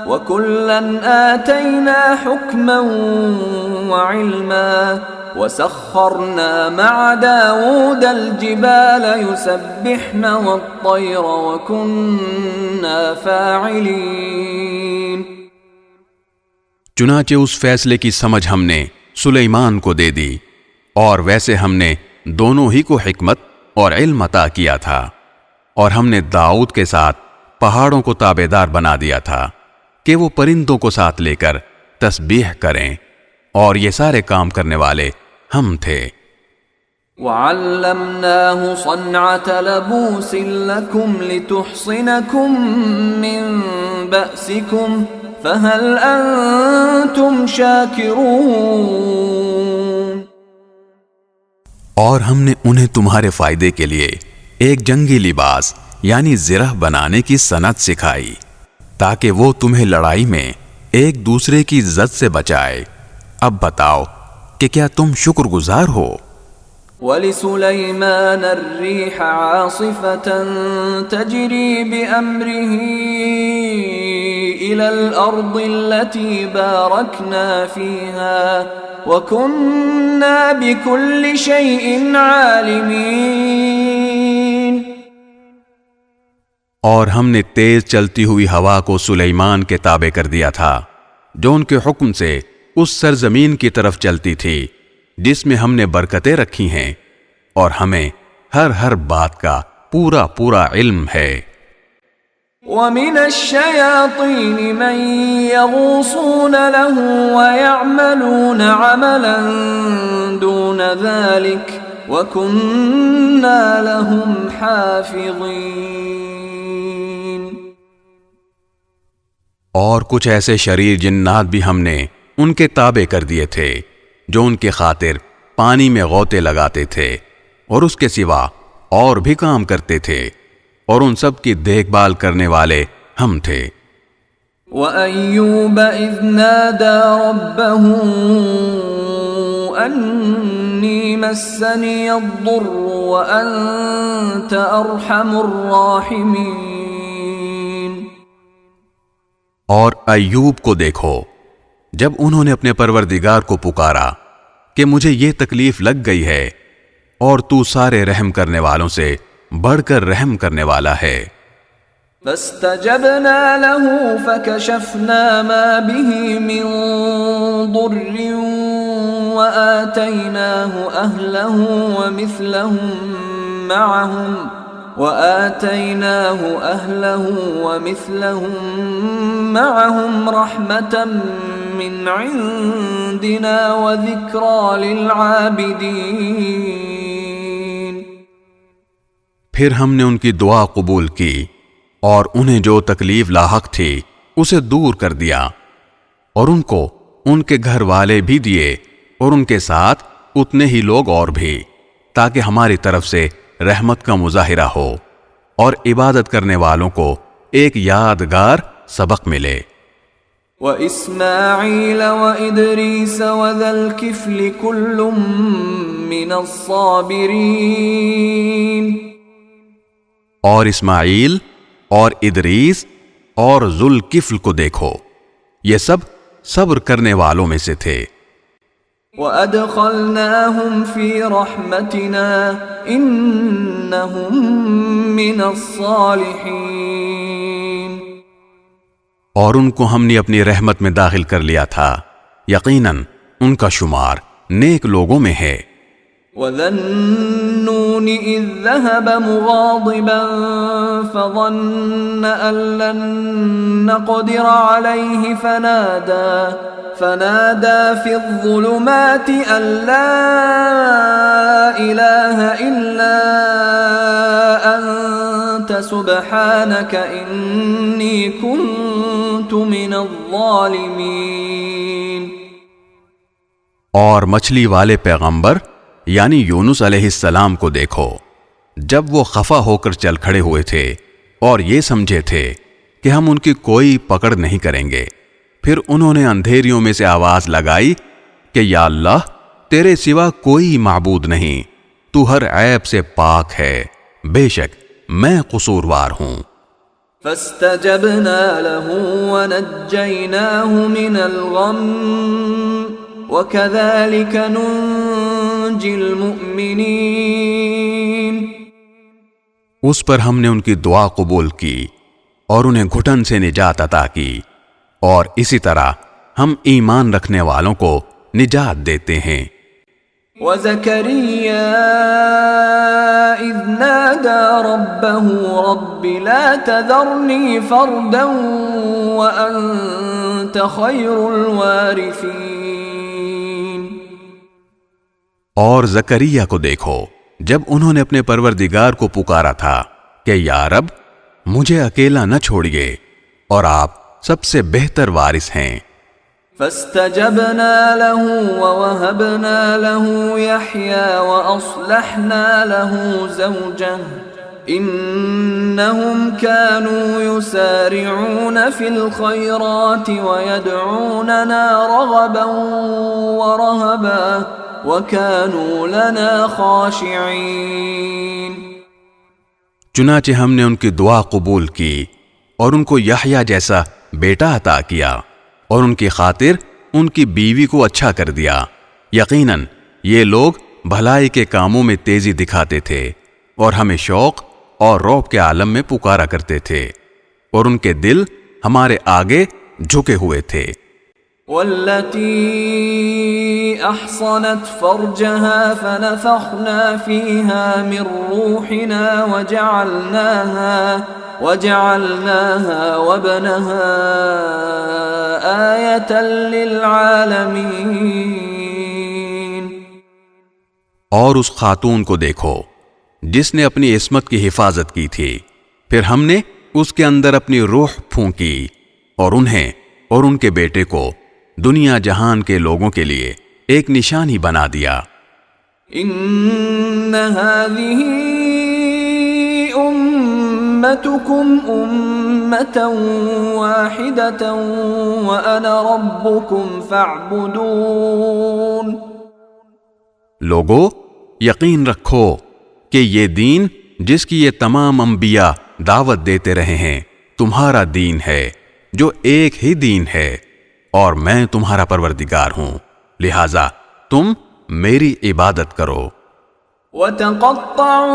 وَكُلًّا آتَيْنَا حُكْمًا وَعِلْمًا وَسَخَّرْنَا مَعَ دَاوُودَ الْجِبَالَ يُسَبِّحْنَ وَالطَّيْرَ وَكُنَّا فَاعِلِينَ۔ چنانچہ اس فیصلے کی سمجھ ہم نے سلیمان کو دے دی، اور ویسے ہم نے دونوں ہی کو حکمت اور علم عطا کیا تھا، اور ہم نے داؤد کے ساتھ پہاڑوں کو تابعدار بنا دیا تھا کہ وہ پرندوں کو ساتھ لے کر تسبیح کریں، اور یہ سارے کام کرنے والے ہم تھے۔ وَعَلَّمْنَاهُ صَنْعَةَ لَبُوسٍ لَكُمْ لِتُحْصِنَكُمْ مِنْ بَأْسِكُمْ فَهَلْ أَنْتُمْ شَاكِرُونَ۔ اور ہم نے انہیں تمہارے فائدے کے لیے ایک جنگی لباس یعنی زرہ بنانے کی صنعت سکھائی، تاکہ وہ تمہیں لڑائی میں ایک دوسرے کی زد سے بچائے۔ اب بتاؤ کہ کیا تم شکر گزار ہو؟ وَلِسُلَيْمَانَ الرِّيحَ عَاصِفَةً تَجْرِي بِأَمْرِهِ إِلَى الْأَرْضِ الَّتِي بَارَكْنَا فِيهَا وَكُنَّا بِكُلِّ شَيْءٍ عَالِمِينَ۔ اور ہم نے تیز چلتی ہوئی ہوا کو سلیمان کے تابع کر دیا تھا، جو ان کے حکم سے اس سرزمین کی طرف چلتی تھی جس میں ہم نے برکتیں رکھی ہیں، اور ہمیں ہر بات کا پورا علم ہے۔ وَمِنَ الشَّيَاطِينِ مَن يَغُوصُونَ لَهُ وَيَعْمَلُونَ عَمَلًا دُونَ ذَلِكَ وَكُنَّا لَهُمْ حَافِظِينَ۔ اور کچھ ایسے شریر جنات بھی ہم نے ان کے تابع کر دیے تھے جو ان کے خاطر پانی میں غوطے لگاتے تھے، اور اس کے سوا اور بھی کام کرتے تھے، اور ان سب کی دیکھ بھال کرنے والے ہم تھے۔ وَأَيُّوبَ إِذْ نَادَى رَبَّهُ أَنِّي مَسَّنِيَ الضُّرُّ وَأَنْتَ أَرْحَمُ الرَّاحِمِينَ۔ اور ایوب کو دیکھو، جب انہوں نے اپنے پروردگار کو پکارا کہ مجھے یہ تکلیف لگ گئی ہے، اور تو سارے رحم کرنے والوں سے بڑھ کر رحم کرنے والا ہے۔ فاستجبنا له فكشفنا ما به من ضر وآتيناه أهله ومثلهم معهم رحمة من عندنا وذكرى للعابدين۔ پھر ہم نے ان کی دعا قبول کی، اور انہیں جو تکلیف لاحق تھی اسے دور کر دیا، اور ان کو ان کے گھر والے بھی دیے، اور ان کے ساتھ اتنے ہی لوگ اور بھی، تاکہ ہماری طرف سے رحمت کا مظاہرہ ہو، اور عبادت کرنے والوں کو ایک یادگار سبق ملے۔ وَإِسْمَاعِيلَ وَإِدْرِيسَ وَذَا الْكِفْلِ كُلٌّ مِّنَ الصَّابِرِينَ۔ اور اسماعیل اور ادریس اور ذوالکفل کو دیکھو، یہ سب صبر کرنے والوں میں سے تھے۔ وَأَدْخَلْنَاهُمْ فِي رَحْمَتِنَا إِنَّهُمْ مِنَ الصَّالِحِينَ. اور ان کو ہم نے اپنی رحمت میں داخل کر لیا تھا، یقیناً ان کا شمار نیک لوگوں میں ہے. وَذَا النُّونِ إِذ ذَّهَبَ مُغَاضِبًا فَظَنَّ أَن لَّن نَّقْدِرَ عَلَيْهِ فنادى في الظلمات أن لا إله إلا أنت سبحانك إني كنت من الظالمين. اور مچھلی والے پیغمبر یعنی یونس علیہ السلام کو دیکھو، جب وہ خفا ہو کر چل کھڑے ہوئے تھے اور یہ سمجھے تھے کہ ہم ان کی کوئی پکڑ نہیں کریں گے، پھر انہوں نے اندھیریوں میں سے آواز لگائی کہ یا اللہ، تیرے سوا کوئی معبود نہیں، تو ہر عیب سے پاک ہے، بے شک میں قصوروار ہوں. فاستجبنا له ونجيناه من الغم وكذلك ننجي المؤمنين. اس پر ہم نے ان کی دعا قبول کی اور انہیں گھٹن سے نجات عطا کی، اور اسی طرح ہم ایمان رکھنے والوں کو نجات دیتے ہیں. وَزَكَرِيَّا إِذْ نَادَى رَبَّهُ رَبِّ لَا تَذَرْنِي فَرْدًا وَأَنْتَ خَيْرُ الْوَارِثِينَ. اور زکریا کو دیکھو، جب انہوں نے اپنے پروردگار کو پکارا تھا کہ یا رب، مجھے اکیلا نہ چھوڑیے، اور آپ سب سے بہتر وارث ہیں. فاستجبنا له ووهبنا له يحيى وأصلحنا له زوجه إنهم كانوا يسارعون في الخيرات ويدعوننا رغبا ورهبا وكانوا لنا خاشعين. چنانچہ ہم نے ان کی دعا قبول کی اور ان کو یحییٰ جیسا بیٹا عطا کیا، اور ان کی خاطر ان کی بیوی کو اچھا کر دیا. یقیناً یہ لوگ بھلائی کے کاموں میں تیزی دکھاتے تھے اور ہمیں شوق اور رعب کے عالم میں پکارا کرتے تھے، اور ان کے دل ہمارے آگے جھکے ہوئے تھے. والتي أحصنت فرجها فنفخنا فيها من روحنا وجعلناها وابنها آية للعالمين. اور اس خاتون کو دیکھو جس نے اپنی عصمت کی حفاظت کی تھی، پھر ہم نے اس کے اندر اپنی روح پھونکی اور انہیں اور ان کے بیٹے کو دنیا جہان کے لوگوں کے لیے ایک نشانی بنا دیا. ان هذه امتكم امة واحدة وانا ربكم فاعبدون. لوگو، یقین رکھو کہ یہ دین جس کی یہ تمام انبیاء دعوت دیتے رہے ہیں تمہارا دین ہے، جو ایک ہی دین ہے، اور میں تمہارا پروردگار ہوں، لہذا تم میری عبادت کرو. وَتَقَطَّعُوا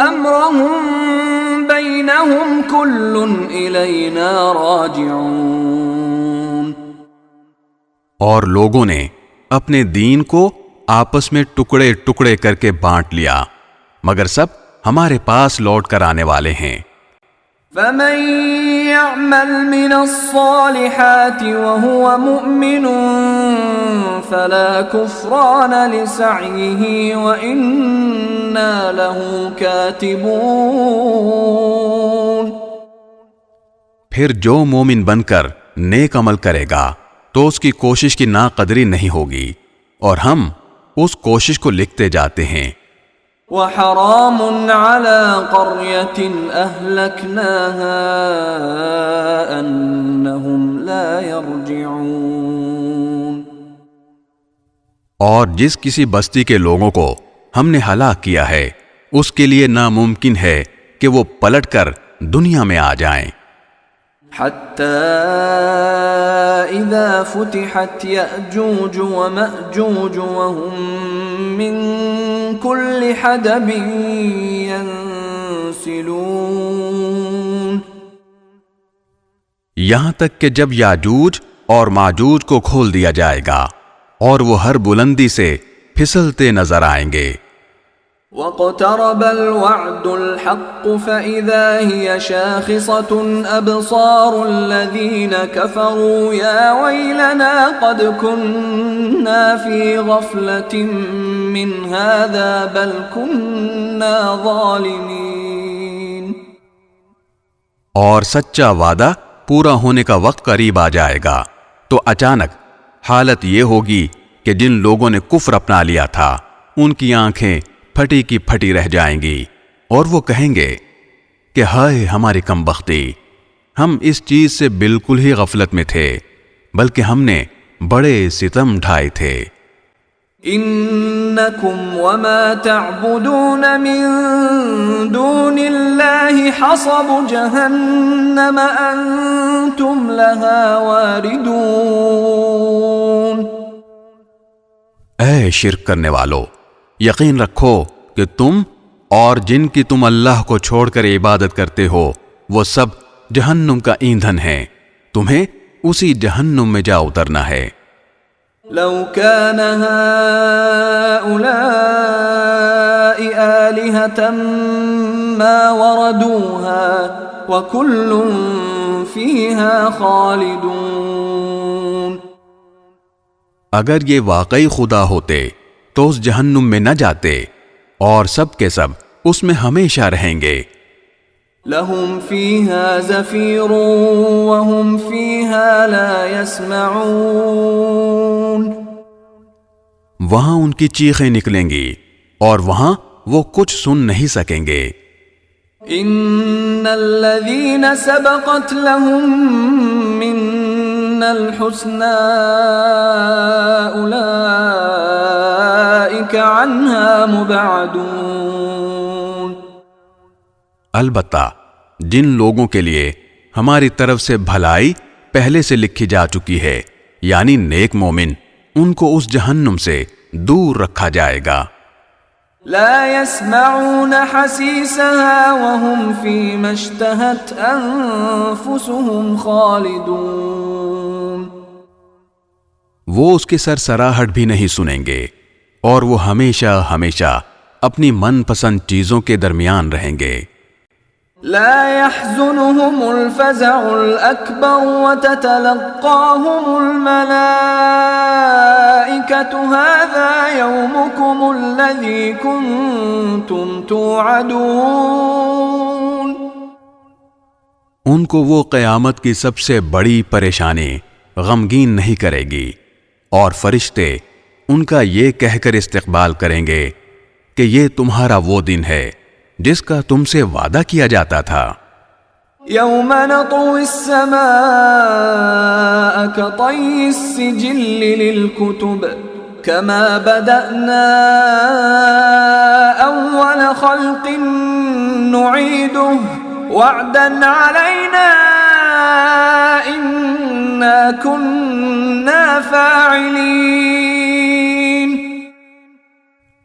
أَمْرَهُمْ بَيْنَهُمْ كُلٌّ إِلَيْنَا رَاجِعُونَ. اور لوگوں نے اپنے دین کو آپس میں ٹکڑے ٹکڑے کر کے بانٹ لیا، مگر سب ہمارے پاس لوٹ کر آنے والے ہیں. فَمَن يَعْمَلْ مِنَ الصَّالِحَاتِ وَهُوَ مُؤْمِنٌ فَلَا كُفْرَانَ لِسَعْيِهِ وَإِنَّا لَهُ كَاتِبُونَ. پھر جو مومن بن کر نیک عمل کرے گا تو اس کی کوشش کی ناقدری نہیں ہوگی، اور ہم اس کوشش کو لکھتے جاتے ہیں. وحرام على قرية أهلكناها أنهم لا يرجعون. اور جس کسی بستی کے لوگوں کو ہم نے ہلاک کیا ہے اس کے لیے ناممکن ہے کہ وہ پلٹ کر دنیا میں آ جائیں. حتى إذا فتحت يأجوج ومأجوج وهم من كل حدب ينسلون، یہاں تک کہ جب یاجوج اور ماجوج کو کھول دیا جائے گا اور وہ ہر بلندی سے پھسلتے نظر آئیں گے۔ واقترب الوعد الحق فإذا هي شاخصة أبصار الذين كفروا يا ويلنا قد كنا في غفلة من هذا بل كنا ظالمين۔ اور سچا وعدہ پورا ہونے کا وقت قریب آ جائے گا تو اچانک حالت یہ ہوگی کہ جن لوگوں نے کفر اپنا لیا تھا ان کی آنکھیں پھٹی کی پھٹی رہ جائیں گی اور وہ کہیں گے کہ ہائے ہماری کم بختی، ہم اس چیز سے بالکل ہی غفلت میں تھے بلکہ ہم نے بڑے ستم ڈھائے تھے۔ انکم وما تعبدون من دون اللہ حصب جہنم انتم لها واردون۔ اے شرک کرنے والو، یقین رکھو کہ تم اور جن کی تم اللہ کو چھوڑ کر عبادت کرتے ہو وہ سب جہنم کا ایندھن ہیں، تمہیں اسی جہنم میں جا اترنا ہے۔ لو كان هؤلاء آلهة ما وردوها وكل فيها خالدون۔ اگر یہ واقعی خدا ہوتے تو اس جہنم میں نہ جاتے اور سب کے سب اس میں ہمیشہ رہیں گے۔ لهم فيها زفير وهم فيها لا يسمعون۔ وہاں ان کی چیخیں نکلیں گی اور وہاں وہ کچھ سن نہیں سکیں گے۔ ان الذين سبقت لهم منا الحسنى اولئك عنها مبعدون۔ البتہ جن لوگوں کے لیے ہماری طرف سے بھلائی پہلے سے لکھی جا چکی ہے یعنی نیک مومن، ان کو اس جہنم سے دور رکھا جائے گا۔ لا يسمعون حسيسها وهم فيما اشتهت انفسهم خالدون۔ وہ اس کی سرسراہٹ بھی نہیں سنیں گے اور وہ ہمیشہ ہمیشہ اپنی من پسند چیزوں کے درمیان رہیں گے۔ لا يحزنهم الفزع الأكبر وتتلقاهم الملائكة هذا يومكم الذي كنتم توعدون۔ ان کو وہ قیامت کی سب سے بڑی پریشانی غمگین نہیں کرے گی اور فرشتے ان کا یہ کہہ کر استقبال کریں گے کہ یہ تمہارا وہ دن ہے جس کا تم سے وعدہ کیا جاتا تھا۔ يوم نطوي السماء كطي السجل للكتب كما بدأنا أول خلق نعيده وعدا علينا إنا كنا فاعلين۔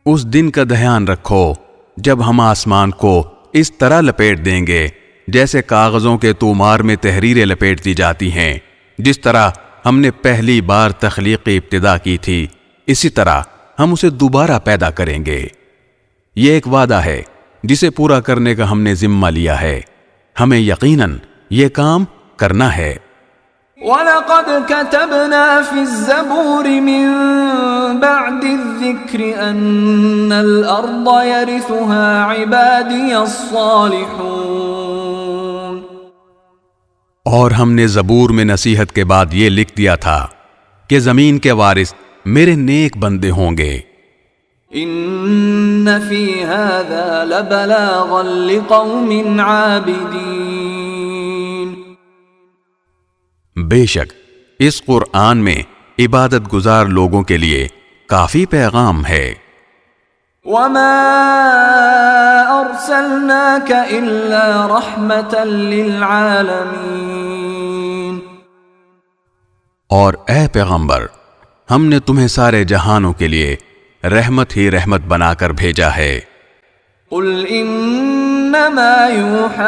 اس دن کا دھیان رکھو جب ہم آسمان کو اس طرح لپیٹ دیں گے جیسے کاغذوں کے تومار میں تحریریں لپیٹتی جاتی ہیں، جس طرح ہم نے پہلی بار تخلیق کی ابتدا کی تھی اسی طرح ہم اسے دوبارہ پیدا کریں گے۔ یہ ایک وعدہ ہے جسے پورا کرنے کا ہم نے ذمہ لیا ہے، ہمیں یقیناً یہ کام کرنا ہے۔ وَلَقَدْ كَتَبْنَا فِي الزَّبُورِ مِن بَعْدِ الذِّكْرِ أَنَّ الْأَرْضَ يَرِثُهَا عِبَادِيَ الصَّالِحُونَ۔ اور ہم نے زبور میں نصیحت کے بعد یہ لکھ دیا تھا کہ زمین کے وارث میرے نیک بندے ہوں گے۔ إِنَّ فِي هَذَا لَبَلَاغًا لِقَوْمٍ عَابِدِينَ۔ بے شک اس قرآن میں عبادت گزار لوگوں کے لیے کافی پیغام ہے۔ وَمَا أَرْسَلْنَاكَ إِلَّا رَحْمَةً لِلْعَالَمِينَ۔ اور اے پیغمبر، ہم نے تمہیں سارے جہانوں کے لیے رحمت ہی رحمت بنا کر بھیجا ہے۔ قل انما يوحى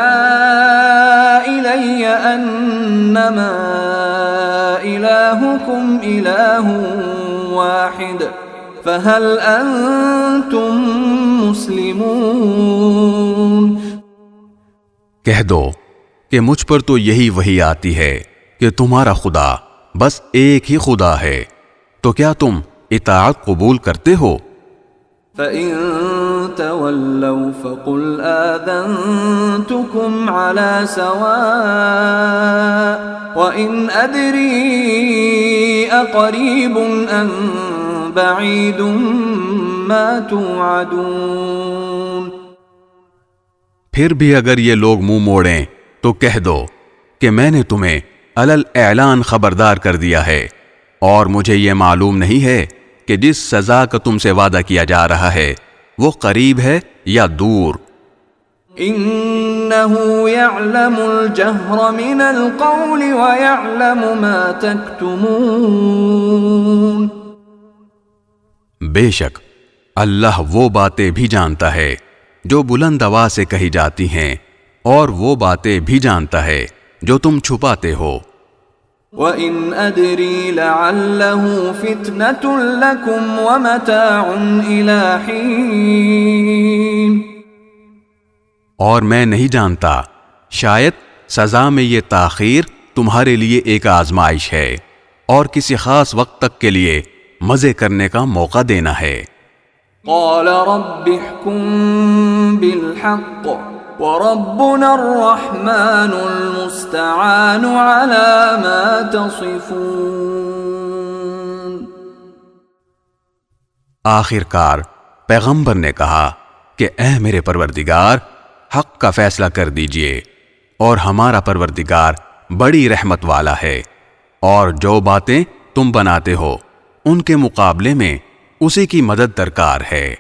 الي انما الهكم اله واحد فهل انتم مسلمون۔ کہہ دو کہ مجھ پر تو یہی وحی آتی ہے کہ تمہارا خدا بس ایک ہی خدا ہے، تو کیا تم اطاعت قبول کرتے ہو؟ فَإِن تَوَلَّوْا فَقُلْ آذَنْتُكُمْ عَلَى سَوَاءٍ وَإِنْ أَدْرِي أَقَرِيبٌ أَمْ بَعِيدٌ مَا تُوعَدُونَ۔ پھر بھی اگر یہ لوگ منہ موڑیں تو کہہ دو کہ میں نے تمہیں علل اعلان خبردار کر دیا ہے، اور مجھے یہ معلوم نہیں ہے کہ جس سزا کا تم سے وعدہ کیا جا رہا ہے وہ قریب ہے یا دور۔ إِنَّهُ يَعْلَمُ الْجَهْرَ مِنَ الْقَوْلِ وَيَعْلَمُ مَا تَكْتُمُونَ۔ بے شک اللہ وہ باتیں بھی جانتا ہے جو بلند آواز سے کہی جاتی ہیں، اور وہ باتیں بھی جانتا ہے جو تم چھپاتے ہو۔ وَإِنْ أَدْرِي لَعَلَّهُ فِتْنَةٌ لَكُمْ وَمَتَاعٌ إِلَى حِينٍ۔ اور میں نہیں جانتا، شاید سزا میں یہ تاخیر تمہارے لیے ایک آزمائش ہے، اور کسی خاص وقت تک کے لیے مزے کرنے کا موقع دینا ہے۔ قَالَ رَبِّ احْكُم بِالْحَقِّ وَرَبُّنَا الرَّحْمَنُ الْمُسْتَعَانُ عَلَى مَا تَصِفُونَ۔ آخر کار پیغمبر نے کہا کہ اے میرے پروردگار، حق کا فیصلہ کر دیجئے، اور ہمارا پروردگار بڑی رحمت والا ہے، اور جو باتیں تم بناتے ہو ان کے مقابلے میں اسی کی مدد درکار ہے۔